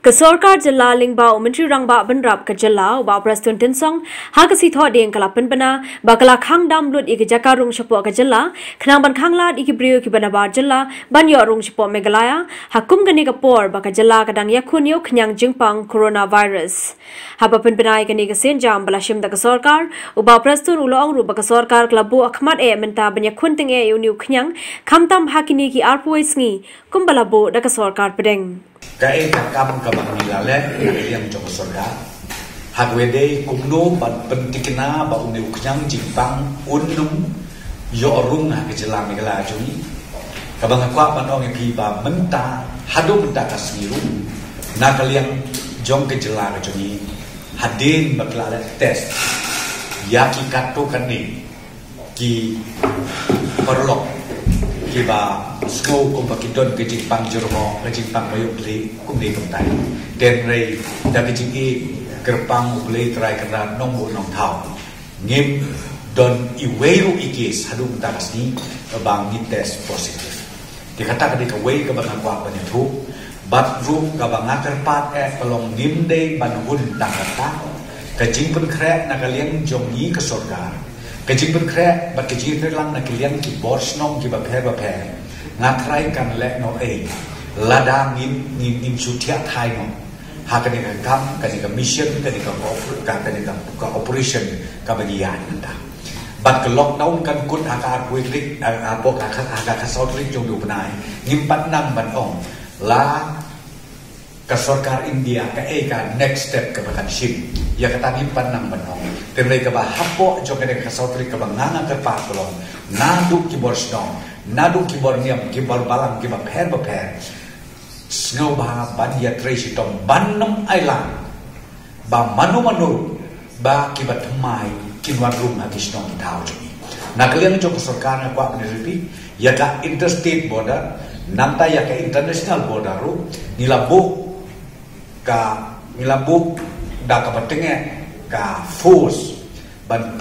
Kesorkar Jilla Lingba Menteri Rangba Benrap ke Jilla Ubah Preston Tinsong Hakasi Tho Deng Kalapan Bana Bakala Khang Dam Lut Iki Jakarung Shapo ke Jilla Khnang Ban Khang Lat Iki Brio Ki Banabar Jilla Ban Yo Rung Shapo Meghalaya Hakum Gani Kapor Baka Jilla Kadang Yakun Yo Knyang Jingpang Coronavirus Hapapan Benai Gani Kasen Jam Balashim da Kesorkar Ubah Preston Uloong Ru Baka Kesorkar Klabu Akhmat Menta Banyakun Ting Uniu Knyang Kamtam Hakini Ki Arpuis Ngi Kumbalabu da Kesorkar Pedeng Kaya kakam kabang nilale yang jong sorga hagwede kumno ban pentikna ba uniu knyang jingpang unum yo rung ha kejelang megala juni kabang akwa ban ong pi ba menta hadu menta kasmiru na kaliang jong kejelang juni hadin baklala test yaki kato kani ki perlok kiba snow kumpa kidon ke jingpang jormo ke jingpang mayuk li kumni kumtai den rei da ke jingi kerpang ule trai kena nongbo nong thau ngim don iweru ikis hadum takasni bang ni test positif dikata ke wei ke bang kwa banyak ru bat ru ke bang kerpat pelong ngim de ban hun takata ke jingpun kre na kalian jongi ke surga Kecik berkreat, bat kecik terlang nak kalian ki bors nong ki baper ngatrai kan lek no ladang ngin sutia thai no hakani kan kam kani ka mission kani ka operation ka bagian nda bat ke lockdown kan kun akar kuitrik apok akar kasotrik jong du benai ngimpat nam ban ong la Kesorkar India ka next step ke bakan sim ya kata ngimpat nam ban ong temlai ka ba hapo jong kani kasotrik ka banganga ke pa kolong nadu ki bors nong nadu ki bor niam ki bor balang ki baper snow ba ban ya trace tom banam ailang ba manu ba ki batmai ki wadrum na kisno ki thau joni na kalian jo sarkar na kwa peneripi ya ka interstate border nanta ya ka international border ru nilabu da ka patenge ka force ban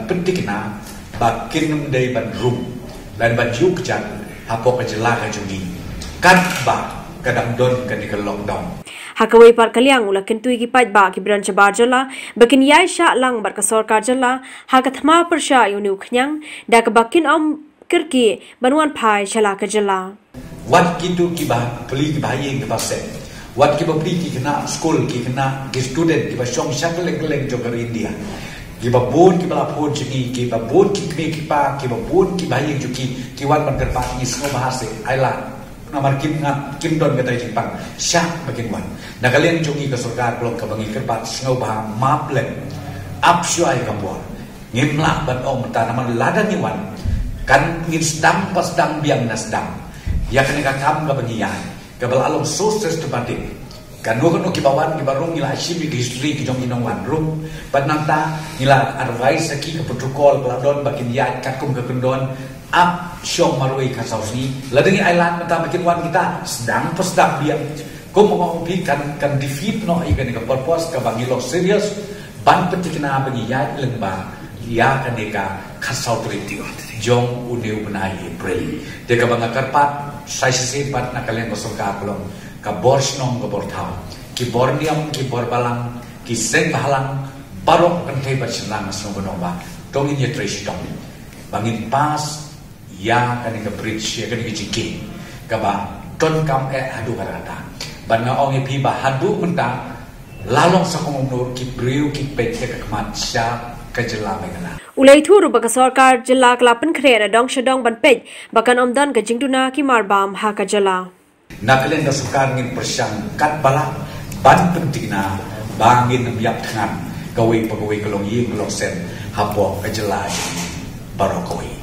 pentikna ba kinum dei ban rum dan baju kejan hapo kejela ka jungi kan ba kadang don kan di lockdown Hakawai par kaliang ula kentui ki pait ba ki bran chabar jala bakin yai sha lang bar ka sarkar jala hakathma par sha yunu khnyang da ka bakin om kirki banwan phai chala ka jala wat kitu ki ba pli ki bhai ke passe wat ki ba pli ki kena school ki kena ki student ki ba shong shakle keleng jo ka India ki ba bon ki ba phon chiki ki ba bon ki ki pa ki ba bon ki bayi juki ki wan ban kerpa ni semua bahasa ailan namar kim ngat kim don kata jipang syak bakin wan na kalian jungi ke surga belum ke bangi kerpa semua bah map lem up syai kambor ngimlah ban om tanaman lada ni wan kan ngin sedang pas sedang biang nasdam ya kan kam ke bangi ya ke bal alom sukses tebatik kan no ki bawan ki barung ila shimi ki history ki jong inong wan rum pananta ila advice ki ke protokol peladon bakin ya kakum ke kendon up syong marui ka sausni ladengi island mata bakin wan kita sedang pesdam dia ko mo kan defeat no ikan ke purpose ka bangilo serious ban petikna bagi ya lengba ya kan ka khasau triti jong uneu benai april de ka bangakarpat sai sepat na kalian bersurga belum ka bors nong ka borthau ki borniam ki borbalang ki seng bahalang barok kan thai bersenang asno bonomba tongin ye trace tong bangin pas ya kan ka bridge ya kan ki jiki ka ba ton kam hadu karata banga ong pi ba hadu menta lalong sa kong nur ki briu ki pet ka kmat sha ka jela megana ulai thuru baka sarkar jilla klapan khre dong shadong ban pej bakan omdan ka jingduna ki marbam ha ka jala na kalian da sukar ngin persyang kat bala ban pentingna bangin yap thangan gawe pagawe kalong ying kalong sen hapo kajela barokoi